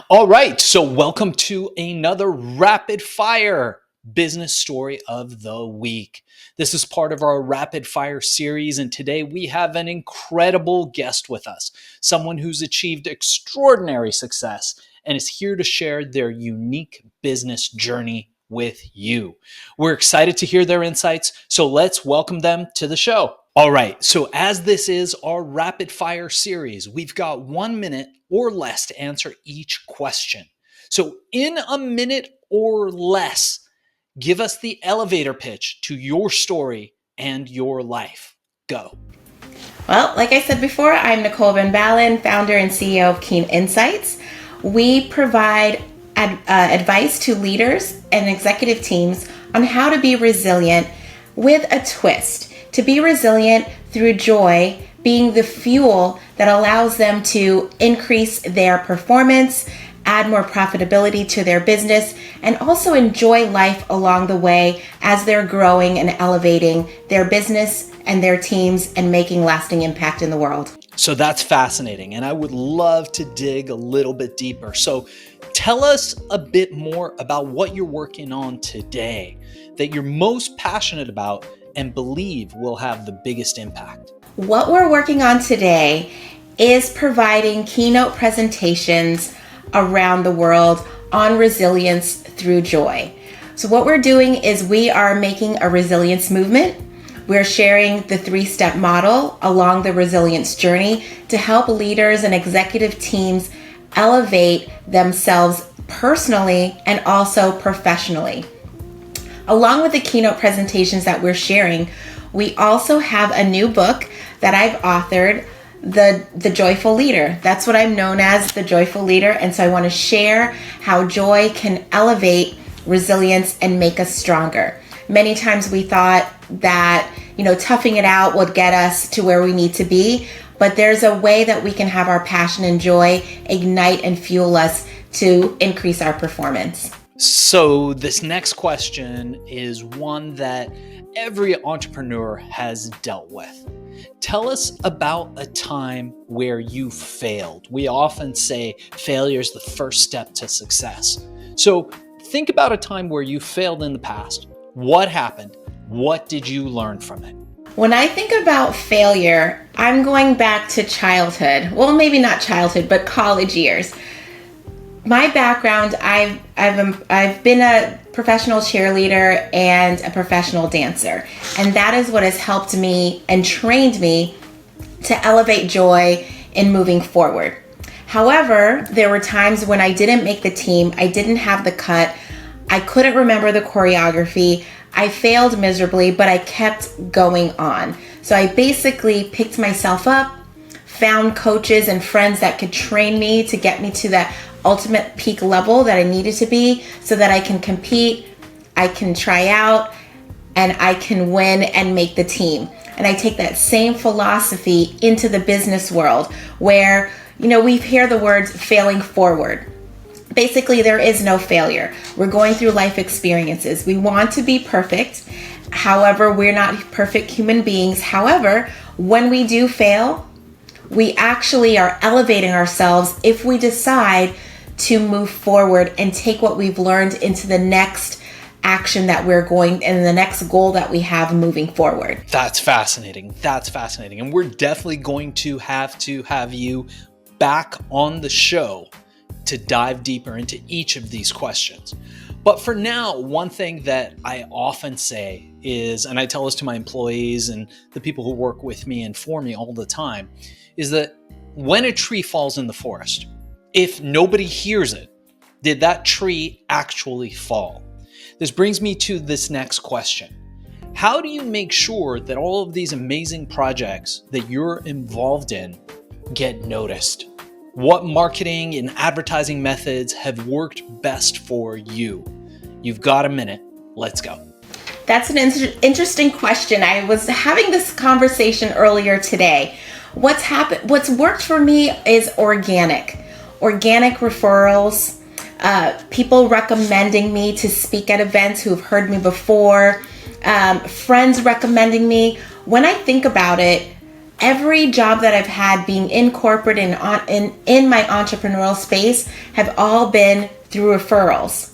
All right, so welcome to another rapid fire business story of the week. This is part of our rapid fire series, and today we have an incredible guest with us, someone who's achieved extraordinary success and is here to share their unique business journey with you. We're excited to hear their insights, so let's welcome them to the show. All right, so as this is our rapid fire series, we've got 1 minute or less to answer each question. So in a minute or less, give us the elevator pitch to your story and your life. Go. Well, like I said before, I'm Nicole Van Valen, founder and CEO of Keen Insights. We provide advice to leaders and executive teams on how to be resilient with a twist. To be resilient through joy being the fuel that allows them to increase their performance, add more profitability to their business, and also enjoy life along the way as they're growing and elevating their business and their teams and making lasting impact in the world. So that's fascinating, and I would love to dig a little bit deeper. So tell us a bit more about what you're working on today that you're most passionate about and believe will have the biggest impact. What we're working on today is providing keynote presentations around the world on resilience through joy. So what we're doing is we are making a resilience movement. We're sharing the 3-step model along the resilience journey to help leaders and executive teams elevate themselves personally and also professionally. Along with the keynote presentations that we're sharing, we also have a new book that I've authored, The Joyful Leader. That's what I'm known as, The Joyful Leader. And so I want to share how joy can elevate resilience and make us stronger. Many times we thought that, toughing it out would get us to where we need to be, but there's a way that we can have our passion and joy ignite and fuel us to increase our performance. So this next question is one that every entrepreneur has dealt with. Tell us about a time where you failed. We often say failure is the first step to success. So think about a time where you failed in the past. What happened? What did you learn from it? When I think about failure, I'm going back to childhood. Well, maybe not childhood, but college years. My background, I've been a professional cheerleader and a professional dancer, and that is what has helped me and trained me to elevate joy in moving forward. However, there were times when I didn't make the team, I didn't have the cut, I couldn't remember the choreography, I failed miserably, but I kept going on. So I basically picked myself up, found coaches and friends that could train me to get me to that ultimate peak level that I needed to be so that I can compete, I can try out, and I can win and make the team. And I take that same philosophy into the business world where, we hear the words failing forward. Basically, there is no failure. We're going through life experiences. We want to be perfect. However, we're not perfect human beings. However, when we do fail, we actually are elevating ourselves if we decide to move forward and take what we've learned into the next action that we're going and the next goal that we have moving forward. That's fascinating. And we're definitely going to have you back on the show to dive deeper into each of these questions. But for now, one thing that I often say is, and I tell this to my employees and the people who work with me and for me all the time, is that when a tree falls in the forest, if nobody hears it, did that tree actually fall? This brings me to this next question. How do you make sure that all of these amazing projects that you're involved in get noticed? What marketing and advertising methods have worked best for you? You've got a minute. Let's go. That's an interesting question. I was having this conversation earlier today. What's worked for me is organic referrals, people recommending me to speak at events who have heard me before, friends recommending me. When I think about it, every job that I've had being in corporate and in my entrepreneurial space have all been through referrals.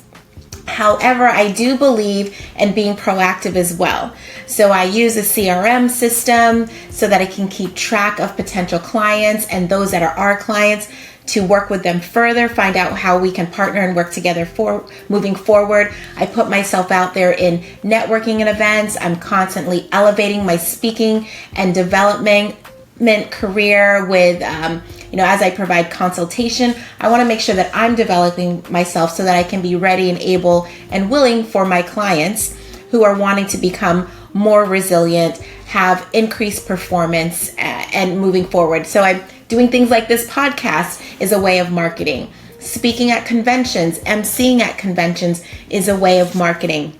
However, I do believe in being proactive as well. So I use a CRM system so that I can keep track of potential clients and those that are our clients, to work with them further, find out how we can partner and work together for moving forward. I put myself out there in networking and events. I'm constantly elevating my speaking and development career with, as I provide consultation. I want to make sure that I'm developing myself so that I can be ready and able and willing for my clients who are wanting to become more resilient, have increased performance, and moving forward. So I'm doing things like this podcast is a way of marketing. Speaking at conventions, emceeing at conventions is a way of marketing.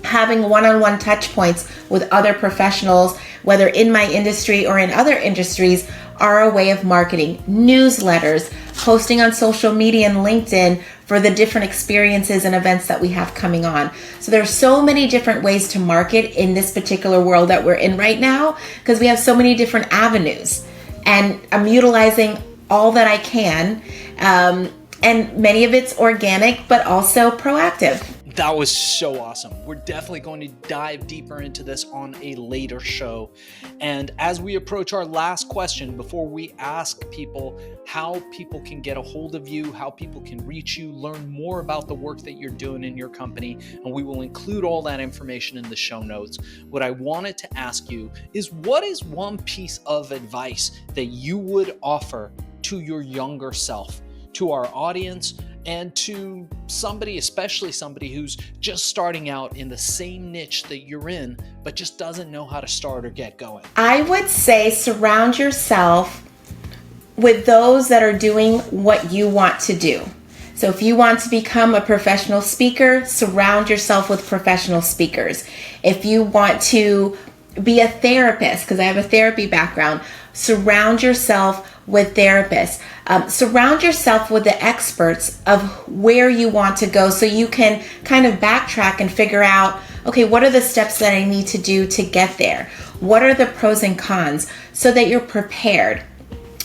Having one-on-one touch points with other professionals, whether in my industry or in other industries, are a way of marketing. Newsletters, posting on social media and LinkedIn for the different experiences and events that we have coming on. So there's so many different ways to market in this particular world that we're in right now, because we have so many different avenues. And I'm utilizing all that I can. And many of it's organic, but also proactive. That was so awesome. We're definitely going to dive deeper into this on a later show. And as we approach our last question, before we ask people how people can get a hold of you, how people can reach you, learn more about the work that you're doing in your company, and we will include all that information in the show notes, what I wanted to ask you is, what is one piece of advice that you would offer to your younger self, to our audience, and to somebody, especially somebody who's just starting out in the same niche that you're in, but just doesn't know how to start or get going? I would say surround yourself with those that are doing what you want to do. So if you want to become a professional speaker, surround yourself with professional speakers. If you want to be a therapist, because I have a therapy background, surround yourself with therapists. Surround yourself with the experts of where you want to go, so you can kind of backtrack and figure out, okay, what are the steps that I need to do to get there? What are the pros and cons, so that you're prepared?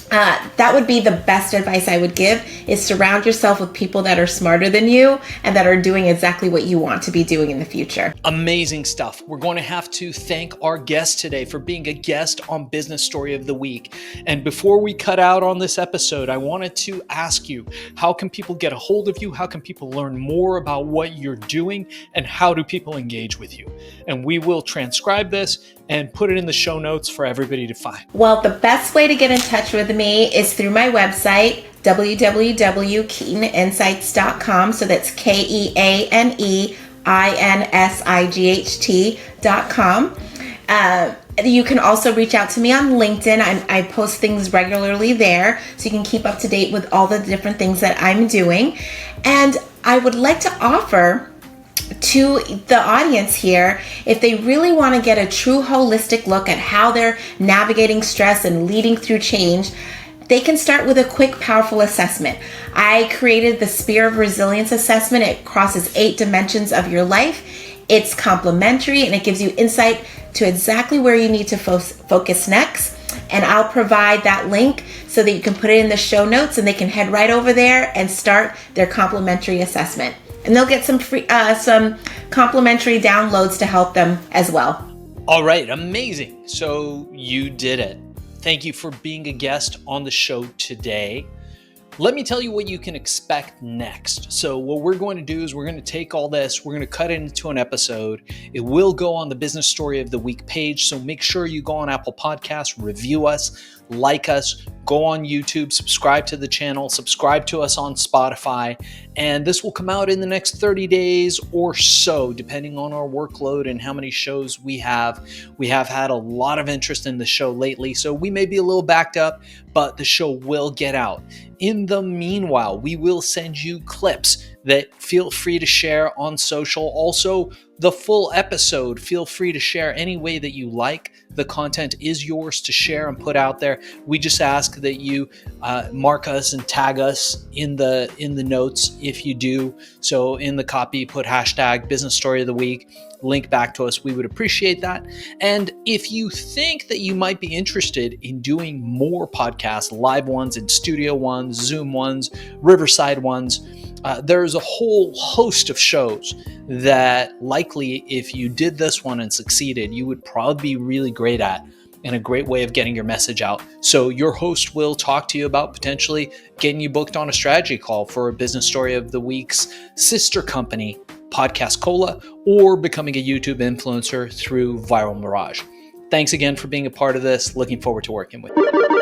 That would be the best advice I would give, is surround yourself with people that are smarter than you and that are doing exactly what you want to be doing in the future. Amazing stuff. We're going to have to thank our guest today for being a guest on Business Story of the Week. And before we cut out on this episode, I wanted to ask you, how can people get a hold of you? How can people learn more about what you're doing? And how do people engage with you? And we will transcribe this and put it in the show notes for everybody to find. Well, the best way to get in touch with me is through my website, www.keaneninsights.com. So that's KEANEINSIGHT.com. You can also reach out to me on LinkedIn. I post things regularly there, so you can keep up to date with all the different things that I'm doing. And I would like to offer to the audience here, if they really want to get a true holistic look at how they're navigating stress and leading through change, they can start with a quick, powerful assessment. I created the Sphere of Resilience assessment. It crosses 8 dimensions of your life. It's complimentary, and it gives you insight to exactly where you need to focus next. And I'll provide that link so that you can put it in the show notes, and they can head right over there and start their complimentary assessment. And they'll get some free, some complimentary downloads to help them as well. All right, amazing. So you did it. Thank you for being a guest on the show today. Let me tell you what you can expect next. So what we're going to do is we're going to take all this, we're going to cut it into an episode. It will go on the Business Story of the Week page. So make sure you go on Apple Podcasts, review us, like us, go on YouTube, subscribe to the channel, subscribe to us on Spotify, and this will come out in the next 30 days or so, depending on our workload and how many shows we have. We have had a lot of interest in the show lately, so we may be a little backed up, but the show will get out. In the meanwhile, we will send you clips, that feel free to share on social. Also, the full episode, feel free to share any way that you like. The content is yours to share and put out there. We just ask that you mark us and tag us in the notes if you do. So in the copy, put hashtag business story of the week, link back to us. We would appreciate that. And if you think that you might be interested in doing more podcasts, live ones and studio ones, Zoom ones, Riverside ones, there's a whole host of shows that likely if you did this one and succeeded, you would probably be really great at, and a great way of getting your message out. So your host will talk to you about potentially getting you booked on a strategy call for a business story of the week's sister company, Podcast Cola, or becoming a YouTube influencer through Viral Mirage. Thanks again for being a part of this. Looking forward to working with you.